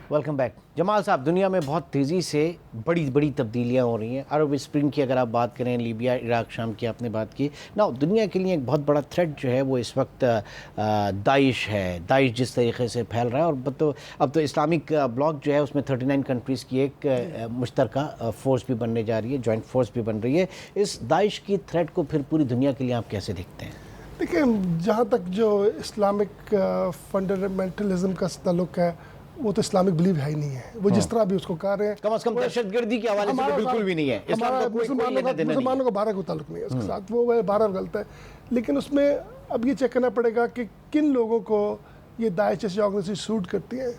Welcome back. Jamal साहब, दुनिया में बहुत तेज़ी से बड़ी बड़ी तब्दीलियाँ हो रही हैं। अरब स्प्रिंग की अगर आप बात करें, लीबिया, इराक, शाम की आपने बात की ना, दुनिया के लिए एक बहुत बड़ा थ्रेट जो है वो इस वक्त दाइश है। दाइश जिस तरीके से फैल रहा है, और अब तो इस्लामिक ब्लॉक जो है उसमें 39 कंट्रीज़ की एक मुश्तरका फ़ोर्स भी बनने जा रही है, जॉइंट फोर्स भी बन रही है। इस दाइश की थ्रेट को फिर पूरी दुनिया के लिए आप कैसे देखते हैं? देखिए, जहाँ तक जो इस्लामिक फंडामेंटलिज्म का ताल्लुक है, वो तो इस्लामिक बिलीव है ही नहीं है। वो जिस तरह भी उसको कह रहे हैं, कम से कम दहशतगर्दी के हवाले से तो बिल्कुल भी नहीं है। इस्लाम का कोई लेना देना नहीं है। मुसलमानों का भारत को ताल्लुक नहीं है उसके साथ, वो भारत गलत है। लेकिन उसमें अब ये चेक करना पड़ेगा कि किन लोगों को ये दाइश जैसी ऑर्गेनाइजेशन सूट करती है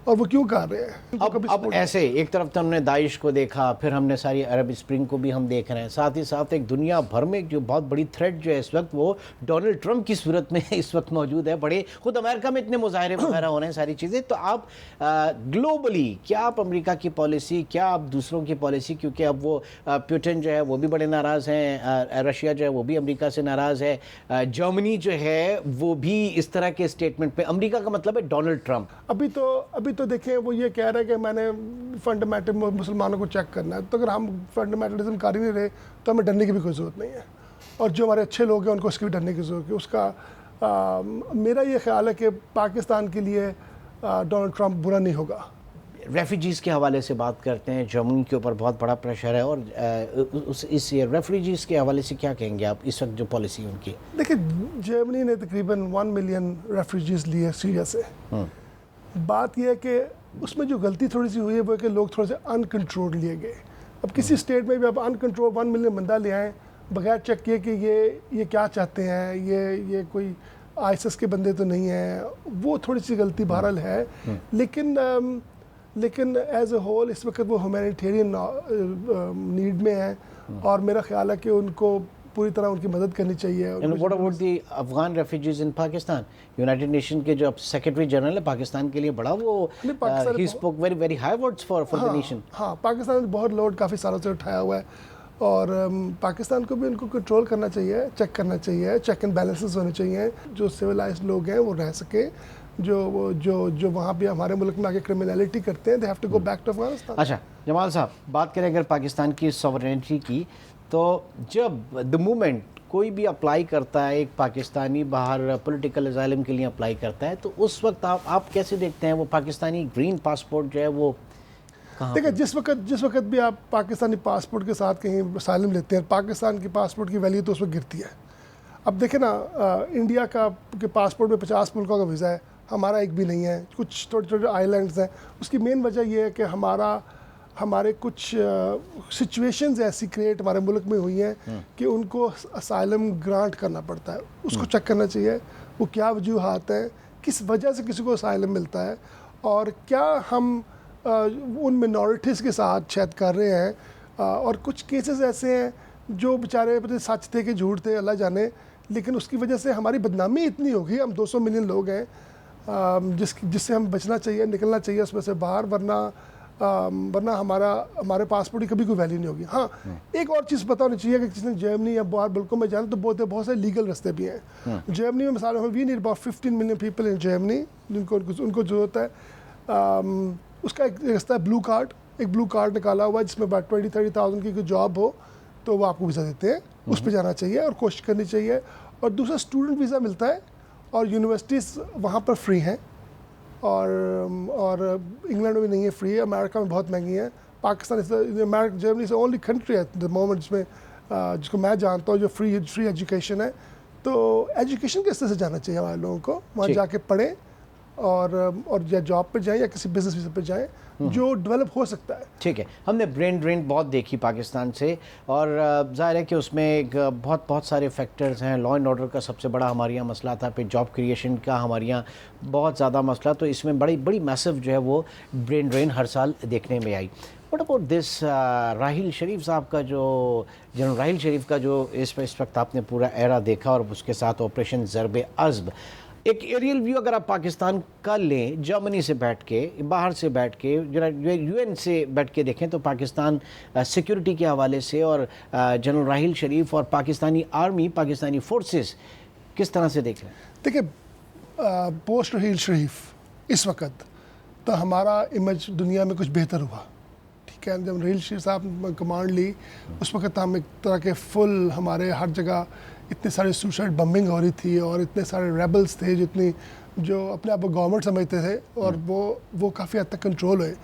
और वो क्यों कर रहे हैं। अब ऐसे एक तरफ तो हमने दाइश को देखा, फिर हमने सारी अरब स्प्रिंग को भी हम देख रहे हैं, साथ ही साथ एक दुनिया भर में जो बहुत बड़ी थ्रेट जो है इस वक्त, वो डोनाल्ड ट्रंप की सूरत में इस वक्त मौजूद है। बड़े खुद अमेरिका में इतने मुजाहरे वगैरह हो रहे हैं, सारी चीज़ें। तो आप ग्लोबली क्या आप अमेरिका की पॉलिसी, क्या आप दूसरों की पॉलिसी, क्योंकि अब वो पुतिन जो है वो भी बड़े नाराज़ हैं, रशिया जो है वो भी अमेरिका से नाराज़ है, जर्मनी जो है वो भी इस तरह के स्टेटमेंट पे, अमेरिका का मतलब है डोनाल्ड ट्रंप। अभी तो देखिए, वो ये कह रहे हैं कि मैंने फंडामेंटल मुसलमानों को चेक करना है। तो अगर हम फंडामेंटलिज्म कर ही नहीं रहे तो हमें डरने की भी कोई ज़रूरत नहीं है। और जो हमारे अच्छे लोग हैं उनको उसकी भी डरने की ज़रूरत है। मेरा ये ख्याल है कि पाकिस्तान के लिए डोनाल्ड ट्रंप बुरा नहीं होगा। रेफ्यूजीज़ के हवाले से बात करते हैं, जर्मनी के ऊपर बहुत बड़ा प्रेशर है, और इस रेफ्यूजीज़ के हवाले से क्या कहेंगे आप, इस वक्त जो पॉलिसी है उनकी? देखिए, जर्मनी ने तकरीबन 1 मिलियन रेफ्यूजीज़ लिए सीरिया से। बात यह है कि उसमें जो गलती थोड़ी सी हुई है वो है कि लोग थोड़े से अनकंट्रोल लिए गए। अब किसी स्टेट में भी आप अनकंट्रोल 1 मिलियन बंदा ले आएँ बगैर चेक किए कि ये क्या चाहते हैं, ये कोई आईएसआईएस के बंदे तो नहीं हैं, वो थोड़ी सी गलती बहरहाल है। लेकिन एज ए होल इस वक्त वो ह्यूमैनिटेरियन नीड में है, और मेरा ख्याल है कि उनको पूरी तरह उनकी मदद करनी चाहिए। What about the Afghan refugees in Pakistan? United nation के जो सेक्रेटरी जनरल है पाकिस्तान के लिए, बड़ा वो he spoke very very high words for the nation. हाँ, पाकिस्तान ने बहुत लोड काफ़ी सालों से उठाया हुआ है, और पाकिस्तान को भी उनको कंट्रोल करना चाहिए, चेक करना चाहिए, चेक एंड बैलेंसेस होने चाहिए। जो सिविलाइज्ड लोग हैं वो रह सके, जो वहाँ पे हमारे मुल्क में आके क्रिमिनलिटी करते हैं, they have to go back to Afghanistan. अच्छा जमाल साहब, बात करें अगर पाकिस्तान की सॉवरेनिटी की, तो जब द मोमेंट कोई भी अप्लाई करता है, एक पाकिस्तानी बाहर पॉलिटिकल असाइलम के लिए अप्लाई करता है, तो उस वक्त आप कैसे देखते हैं वो पाकिस्तानी ग्रीन पासपोर्ट जो है वो कहाँ? देखिए, जिस वक्त भी आप पाकिस्तानी पासपोर्ट के साथ कहीं असाइलम लेते हैं, पाकिस्तान की पासपोर्ट की वैल्यू तो उस वक्त गिरती है। अब देखें ना, इंडिया के पासपोर्ट में 50 मुल्कों का वीज़ा है, हमारा एक भी नहीं है। कुछ छोटे छोटे आइलैंड्स हैं। उसकी मेन वजह यह है कि हमारे कुछ सिचुएशंस ऐसी क्रिएट हमारे मुल्क में हुई हैं कि उनको असाइलम ग्रांट करना पड़ता है। उसको चेक करना चाहिए, वो क्या वजूहात हैं, किस वजह से किसी को असाइलम मिलता है, और क्या हम उन मिनॉरिटीज़ के साथ शायद कर रहे हैं। और कुछ केसेस ऐसे हैं जो बेचारे पता सच थे कि झूठ थे, अल्लाह जाने, लेकिन उसकी वजह से हमारी बदनामी इतनी होगी। हम 200 मिलियन लोग हैं, जिससे हम बचना चाहिए, निकलना चाहिए उसमें से बाहर, वरना हमारे पासपोर्ट की कभी कोई वैल्यू नहीं होगी। हाँ, एक और चीज़ पता होनी चाहिए कि जिसने जर्मनी या बाहर मुल्कों में जाना, तो बहुत सारे लीगल रास्ते भी हैं। जर्मनी में मिसाल we need about 15 million people in Germany जिनको उनको ज़रूरत है। उसका एक रास्ता है ब्लू कार्ड। एक ब्लू कार्ड निकाला हुआ है जिसमें about 20-30,000 की कोई जॉब हो तो वो आपको वीज़ा देते हैं, उस पर जाना चाहिए और कोशिश करनी चाहिए। और दूसरा, स्टूडेंट वीज़ा मिलता है और यूनिवर्सिटीज़ वहाँ पर फ्री हैं, और इंग्लैंड में भी नहीं है फ्री है, अमेरिका में बहुत महंगी है। Germany is only country at the moment जिसको मैं जानता हूँ जो फ्री एजुकेशन है। तो एजुकेशन के हिस्से से जाना चाहिए हमारे लोगों को, वहाँ जाके पढ़ें और या जॉब पर जाएं या किसी बिजनेस पर जाएं जो डेवलप हो सकता है। ठीक है, हमने ब्रेन ड्रेन बहुत देखी पाकिस्तान से, और जाहिर है कि उसमें एक बहुत सारे फैक्टर्स हैं। लॉ एंड ऑर्डर का सबसे बड़ा हमारे यहाँ मसला था, फिर जॉब क्रिएशन का हमारे यहाँ बहुत ज़्यादा मसला, तो इसमें बड़ी मैसिव जो है वो ब्रेन ड्रेन हर साल देखने में आई। व्हाट अबाउट दिस राहिल शरीफ साहब का, जो जनरल राहिल शरीफ का जो इस वक्त आपने पूरा एरा देखा, और उसके साथ ऑपरेशन ज़र्ब-ए-अज़्ब, एक एरियल व्यू अगर आप पाकिस्तान का लें, जर्मनी से बैठ के, बाहर से बैठ के, यूएन से बैठ के देखें, तो पाकिस्तान सिक्योरिटी के हवाले से और जनरल राहिल शरीफ और पाकिस्तानी आर्मी, पाकिस्तानी फोर्सेस किस तरह से देख रहे हैं? देखिए, पोस्ट राहिल शरीफ इस वक्त तो हमारा इमेज दुनिया में कुछ बेहतर हुआ। ठीक है, जब रील शीर साहब कमांड ली उस वक्त हम एक तरह के फुल हमारे हर जगह इतने सारे सुसाइड बम्बिंग हो रही थी और इतने सारे रेबल्स थे जितनी जो अपने आप को गवर्नमेंट समझते थे और वो काफ़ी हद तक कंट्रोल हुए।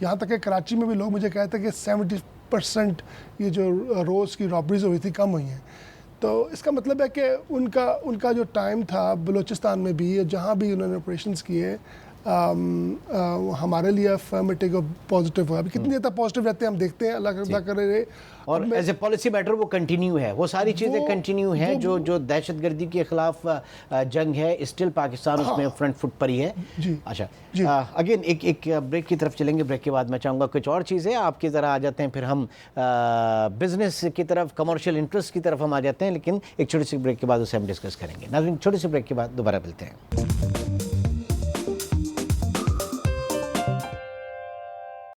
यहाँ तक कि कराची में भी लोग मुझे कहते हैं कि 70% ये जो रोज़ की रॉबरीज हुई थी कम हुई हैं। तो इसका मतलब है कि उनका जो टाइम था बलूचिस्तान में भी जहाँ भी उन्होंने ऑपरेशंस किए हमारे लिए अफर्मेटिव पॉजिटिव हुआ। अभी कितनी देर तक पॉजिटिव रहते हैं हम देखते हैं, अल्लाह करे। और एज ए पॉलिसी मैटर वो कंटिन्यू है, वो सारी चीज़ें कंटिन्यू हैं। जो दहशतगर्दी के खिलाफ जंग है स्टिल पाकिस्तान उसमें फ्रंट फुट पर ही है जी। अच्छा, अगेन एक ब्रेक की तरफ चलेंगे। ब्रेक के बाद मैं चाहूँगा कुछ और चीज़ें आपकी ज़रा आ जाते हैं, फिर हम बिजनेस की तरफ, कमर्शियल इंटरेस्ट की तरफ हम आ जाते हैं, लेकिन एक छोटी सी ब्रेक के बाद उसे हम डिस्कस करेंगे। नाज़रीन, छोटी सी ब्रेक के बाद दोबारा मिलते हैं।